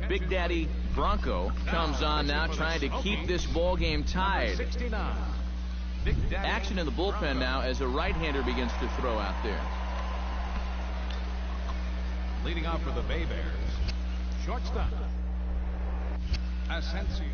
Big Daddy Bronco comes on now, trying to keep this ball game tied. Action in the bullpen now as a right-hander begins to throw out there. Leading off for the Bay Bears, shortstop, Asensio.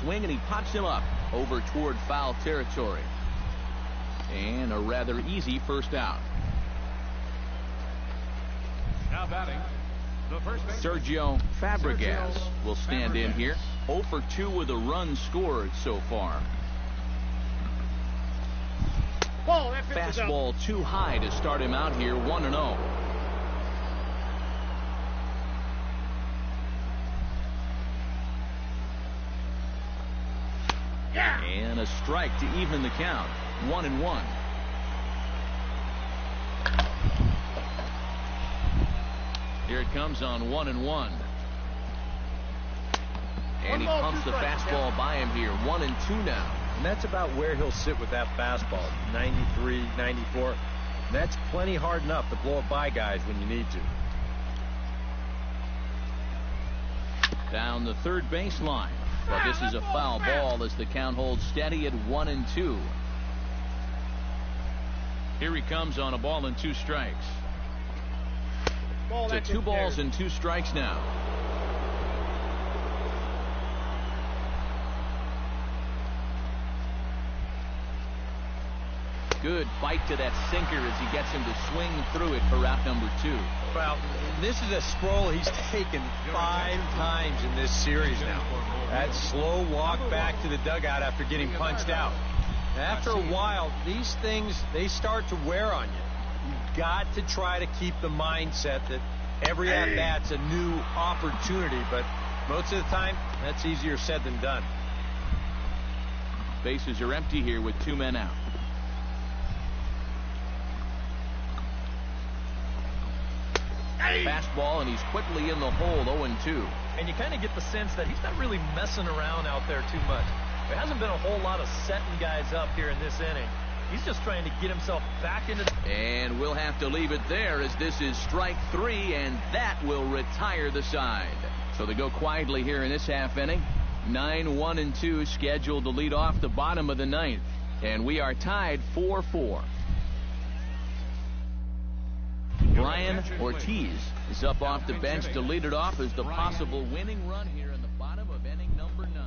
Swing, and he pops him up over toward foul territory. And a rather easy first out. Now batting, the first baseman, Sergio Fabregas will stand in here. 0 for 2 with a run scored so far. Fastball too high to start him out here, 1-0. And a strike to even the count, 1-1. Here it comes on 1-1. And he pumps the fastball by him here, 1-2 now. And that's about where he'll sit with that fastball, 93, 94. That's plenty hard enough to blow it by guys when you need to. Down the third baseline. But this is a foul ball as the count holds steady at 1-2. Here he comes on a ball and 2 strikes. To 2 balls and 2 strikes now. Good bite to that sinker as he gets him to swing through it for route number 2. Well, this is a stroll he's taken 5 times in this series now. That slow walk back to the dugout after getting punched out. After a while, these things, they start to wear on you. You've got to try to keep the mindset that every at-bat's a new opportunity, but most of the time, that's easier said than done. Bases are empty here with 2 men out. Fastball, and he's quickly in the hole, 0-2. And you kind of get the sense that he's not really messing around out there too much. There hasn't been a whole lot of setting guys up here in this inning. He's just trying to get himself back into the... And we'll have to leave it there as this is strike 3, and that will retire the side. So they go quietly here in this half inning. 9-1-2 scheduled to lead off the bottom of the 9th. And we are tied 4-4. Brian Ortiz is up off the bench to lead it off as the possible winning run here in the bottom of inning number 9.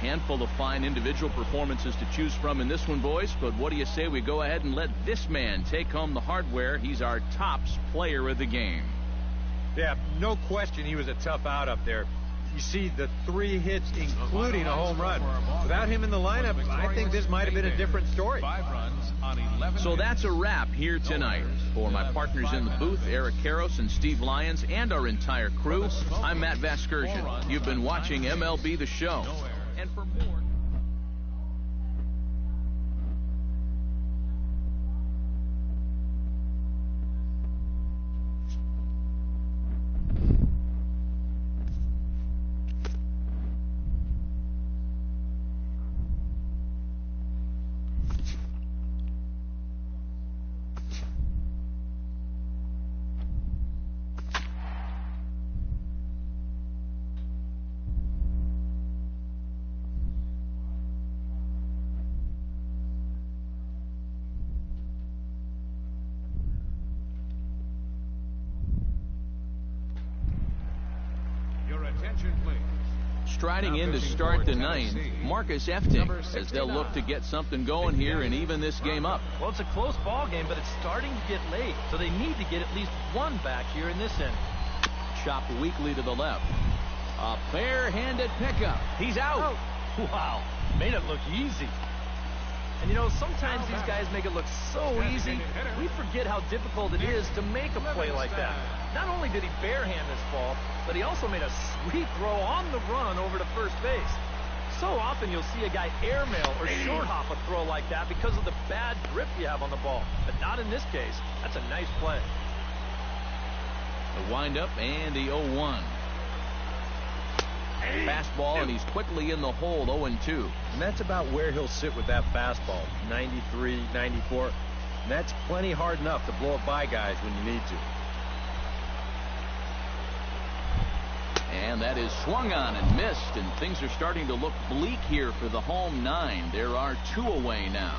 Handful of fine individual performances to choose from in this one, boys, but what do you say we go ahead and let this man take home the hardware? He's our tops player of the game. Yeah, no question he was a tough out up there. You see the 3 hits, including a home run. Without him in the lineup, I think this might have been a different story. 5 runs on 11. So that's a wrap here tonight. For my partners in the booth, Eric Karros and Steve Lyons, and our entire crew, I'm Matt Vasgersian. You've been watching MLB The Show. And for more... Striding in to start the 9th, Marcus Efting, as they'll look to get something going here and even this game up. Well, it's a close ball game, but it's starting to get late, so they need to get at least 1 back here in this inning. Chopped weakly to the left. A bare-handed pickup. He's out. Wow, made it look easy. And you know, sometimes these guys make it look so easy, we forget how difficult it is to make a play like that. Not only did he barehand this ball, but he also made a sweet throw on the run over to first base. So often you'll see a guy airmail or short hop a throw like that because of the bad grip you have on the ball. But not in this case. That's a nice play. The windup and the 0-1. Fastball, and he's quickly in the hole, 0-2. And that's about where he'll sit with that fastball, 93, 94. And that's plenty hard enough to blow it by guys when you need to. And that is swung on and missed, and things are starting to look bleak here for the home 9. There are 2 away now.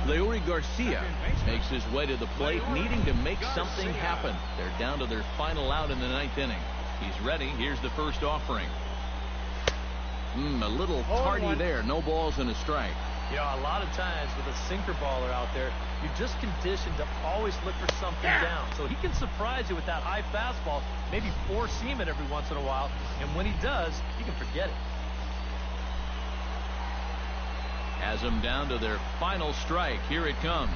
Leury Garcia makes his way to the plate, needing to make something happen. They're down to their final out in the 9th inning. He's ready. Here's the first offering. A little tardy there. No balls and a strike. You know, a lot of times with a sinker baller out there, you're just conditioned to always look for something down. So he can surprise you with that high fastball, maybe four-seam it every once in a while, and when he does, you can forget it. Has them down to their final strike. Here it comes.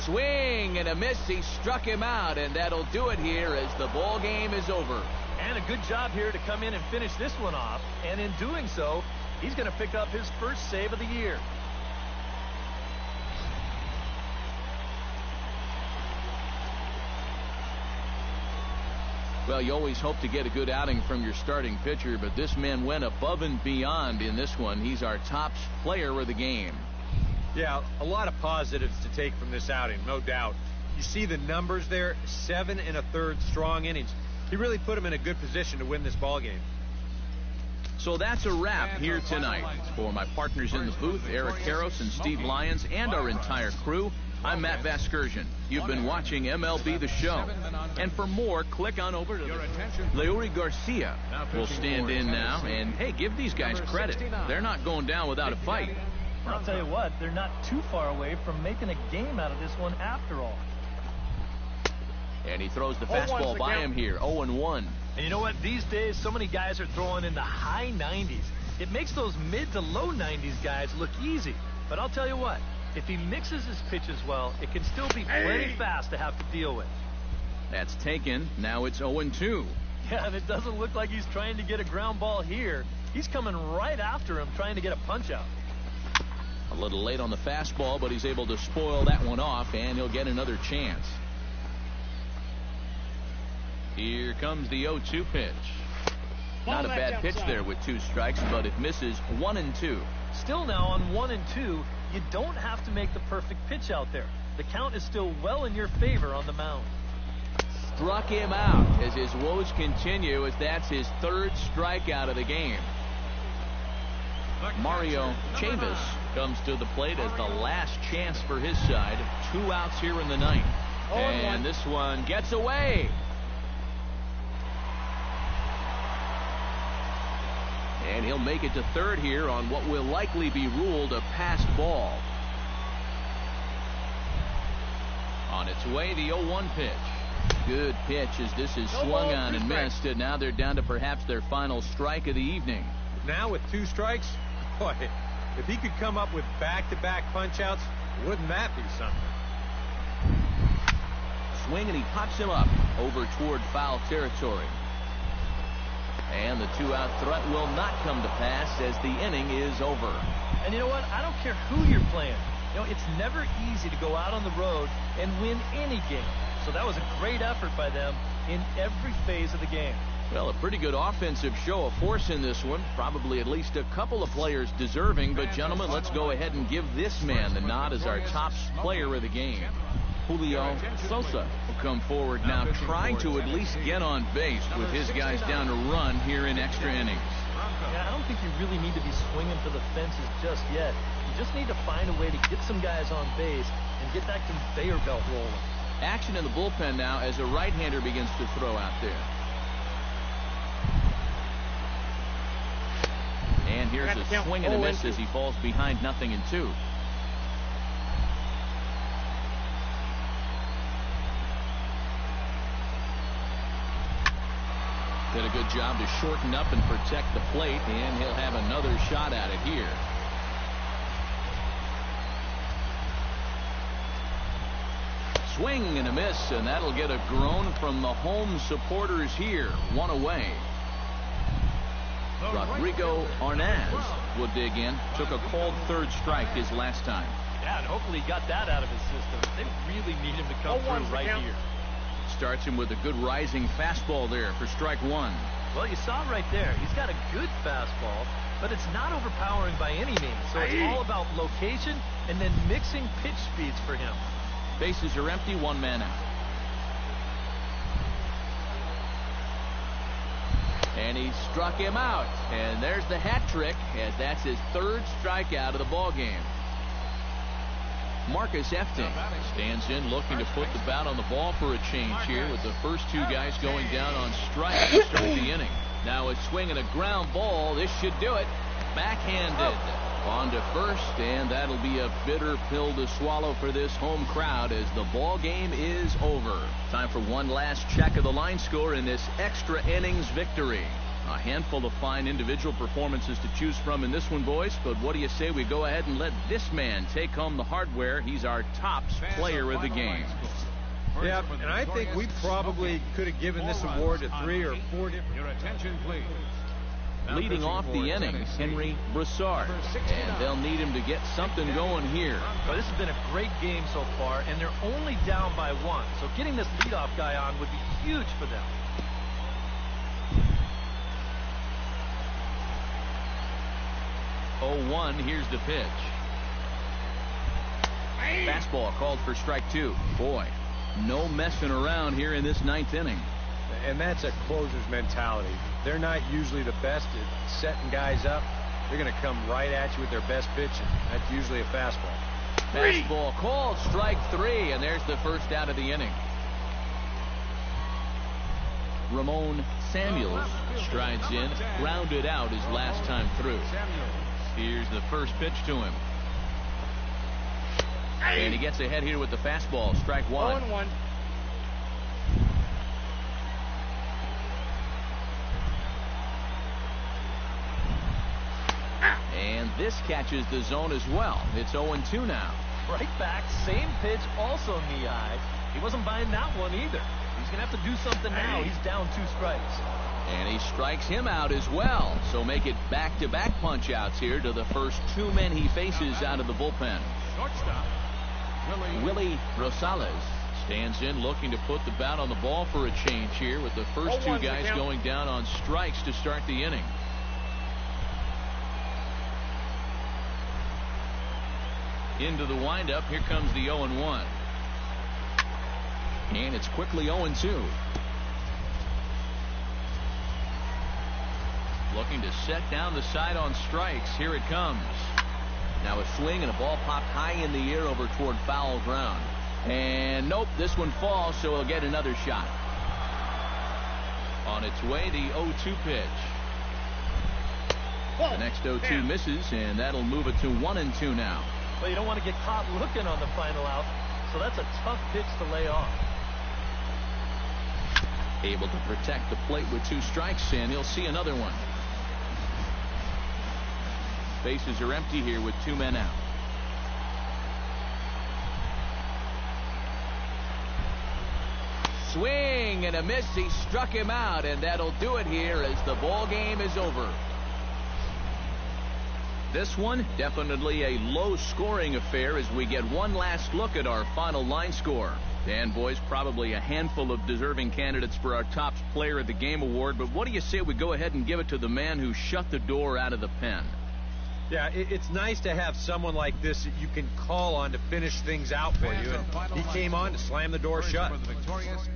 Swing and a miss. He struck him out, and that'll do it here as the ball game is over. And a good job here to come in and finish this one off. And in doing so, he's going to pick up his first save of the year. Well, you always hope to get a good outing from your starting pitcher, but this man went above and beyond in this one. He's our top player of the game. Yeah, a lot of positives to take from this outing, no doubt. You see the numbers there, 7 1/3 strong innings. He really put him in a good position to win this ball game. So that's a wrap here tonight. For my partners in the booth, Eric Karros and Steve Lyons, and our entire crew, I'm Matt Vasgersian. You've been watching MLB The Show. And for more, click on over to Leury Garcia. Will stand in now, and hey, give these guys credit. They're not going down without a fight. I'll tell you what, they're not too far away from making a game out of this one after all. And he throws the fastball by him here, 0-1. And you know what? These days, so many guys are throwing in the high 90s. It makes those mid to low 90s guys look easy. But I'll tell you what, if he mixes his pitches well, it can still be plenty fast to have to deal with. That's taken. Now it's 0-2. Yeah, and it doesn't look like he's trying to get a ground ball here. He's coming right after him, trying to get a punch out. A little late on the fastball, but he's able to spoil that one off, and he'll get another chance. Here comes the 0-2 pitch. Not a bad pitch there with 2 strikes, but it misses 1-2. Still now on 1-2, you don't have to make the perfect pitch out there. The count is still well in your favor on the mound. Struck him out as his woes continue, as that's his 3rd strikeout of the game. Mario Chavis comes to the plate as the last chance for his side. 2 outs here in the 9th. And this one gets away. And he'll make it to 3rd here on what will likely be ruled a passed ball. On its way, the 0-1 pitch. Good pitch as this is swung on and missed. And now they're down to perhaps their final strike of the evening. Now with 2 strikes, boy, if he could come up with back-to-back punch-outs, wouldn't that be something? Swing, and he pops him up over toward foul territory. And the 2-out threat will not come to pass as the inning is over. And you know what? I don't care who you're playing. You know, it's never easy to go out on the road and win any game. So that was a great effort by them in every phase of the game. Well, a pretty good offensive show of force in this one. Probably at least a couple of players deserving. But, gentlemen, let's go ahead and give this man the nod as our top player of the game. Julio Sosa will come forward now, trying to at least get on base with his guys down to run here in extra innings. Yeah, I don't think you really need to be swinging for the fences just yet. You just need to find a way to get some guys on base and get that conveyor belt rolling. Action in the bullpen now as a right-hander begins to throw out there. And here's a swing and a miss as he falls behind 0-2. Did a good job to shorten up and protect the plate, and he'll have another shot at it here. Swing and a miss, and that'll get a groan from the home supporters here. One away. Rodrigo Arnaz will dig in. Took a called third strike his last time. Yeah, and hopefully he got that out of his system. They really need him to come through right here. Starts him with a good rising fastball there for strike one. Well, you saw right there. He's got a good fastball, but it's not overpowering by any means. So it's all about location and then mixing pitch speeds for him. Bases are empty, one man out. And he struck him out. And there's the hat trick, as that's his third strikeout of the ball game. Marcus Efting stands in, looking to put the bat on the ball for a change here, with the first two guys going down on strikes to start the inning. Now a swing and a ground ball. This should do it. Backhanded on to first, and that'll be a bitter pill to swallow for this home crowd as the ball game is over. Time for one last check of the line score in this extra innings victory. A handful of fine individual performances to choose from in this one, boys, but what do you say we go ahead and let this man take home the hardware? He's our tops player of the game. Yeah, and I think we probably could have given this award to 3 or 4 different. Your attention, please. Leading off the inning, Henry Broussard, and they'll need him to get something going here. Well, this has been a great game so far, and they're only down by 1, so getting this leadoff guy on would be huge for them. Oh, 1, here's the pitch. Fastball called for strike 2. Boy, no messing around here in this 9th inning. And that's a closer's mentality. They're not usually the best at setting guys up. They're going to come right at you with their best pitch, and that's usually a fastball. Fastball called, strike 3, and there's the first out of the inning. Ramon Samuels strides in, grounded out his last time through. Here's the first pitch to him. And he gets ahead here with the fastball, strike 1. 0-1. And this catches the zone as well. It's 0-2 now. Right back, same pitch, also knee high. He wasn't buying that one either. He's going to have to do something now. He's down 2 strikes. And he strikes him out as well. So make it back-to-back punch-outs here to the first 2 men he faces out of the bullpen. Shortstop, Willie Rosales stands in, looking to put the bat on the ball for a change here, with the first 2 guys going down on strikes to start the inning. Into the windup, here comes the 0-1. And it's quickly 0-2. Looking to set down the side on strikes. Here it comes. Now a swing and a ball popped high in the air over toward foul ground. And nope, this one falls, so he'll get another shot. On its way, the 0-2 pitch. The next 0-2 misses, and that'll move it to 1-2 now. Well, you don't want to get caught looking on the final out, so that's a tough pitch to lay off. Able to protect the plate with 2 strikes, and he'll see another one. Bases are empty here with 2 men out. Swing and a miss. He struck him out, and that'll do it here as the ball game is over. This one definitely a low-scoring affair as we get one last look at our final line score. And, boys, probably a handful of deserving candidates for our top player of the game award. But what do you say we go ahead and give it to the man who shut the door out of the pen? Yeah, it's nice to have someone like this that you can call on to finish things out for you. And he came on to slam the door shut. for the victorious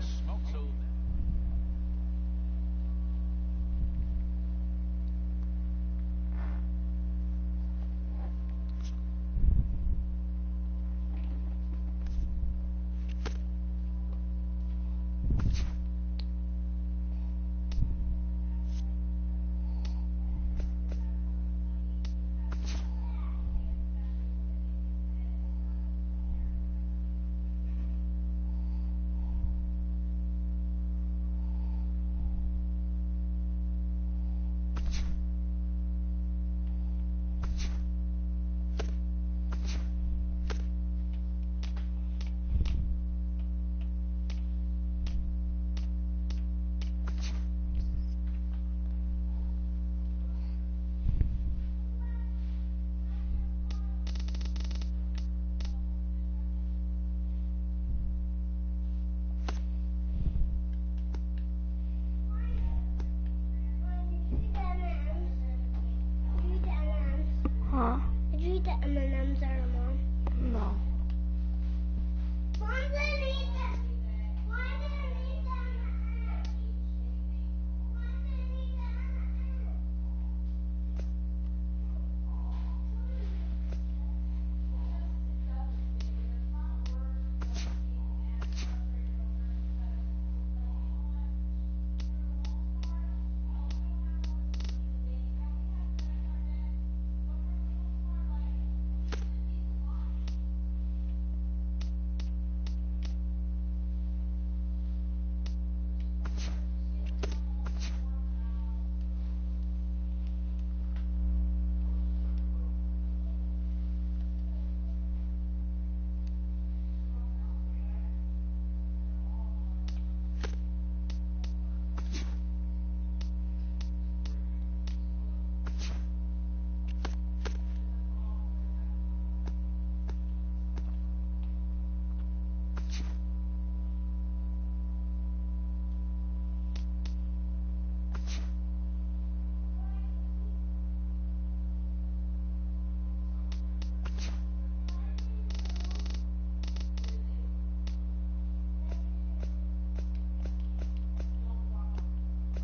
Huh? Did you eat the M&Ms that are Mom? No. Mom didn't eat them. Why didn't eat them? Why didn't eat them?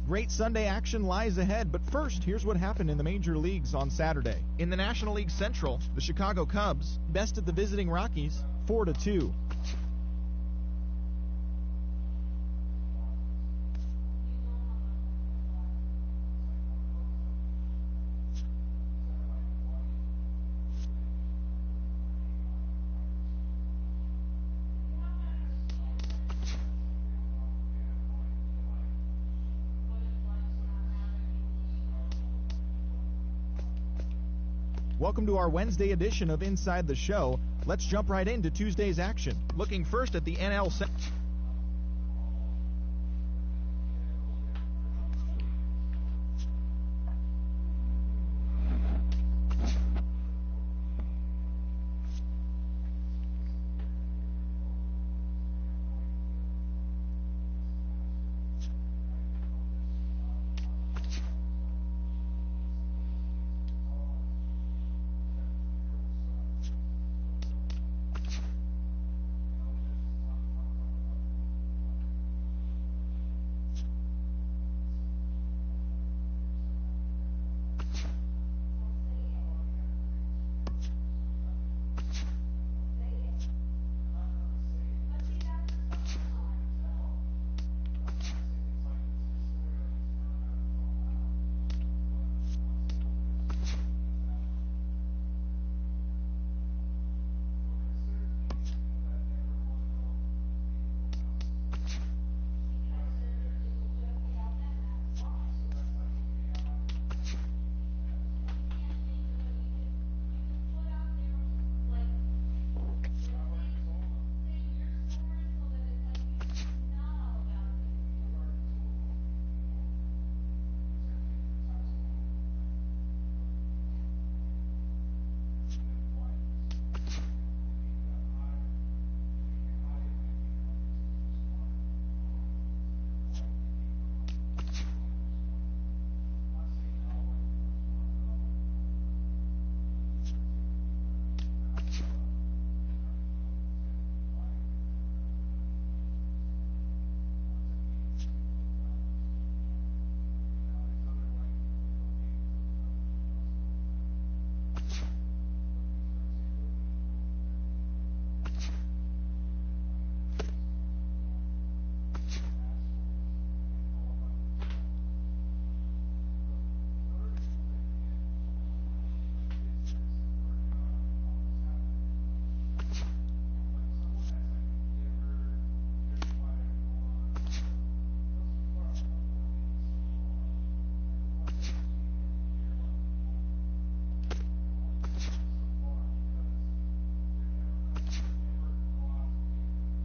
Great Sunday action lies ahead, but first, here's what happened in the major leagues on Saturday. In the National League Central, the Chicago Cubs bested the visiting Rockies 4-2. Welcome to our Wednesday edition of Inside the Show. Let's jump right into Tuesday's action. Looking first at the NL Central.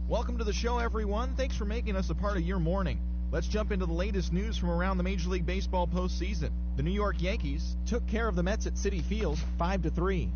Welcome to the show, everyone. Thanks for making us a part of your morning. Let's jump into the latest news from around the Major League Baseball postseason. The New York Yankees took care of the Mets at Citi Field 5-3.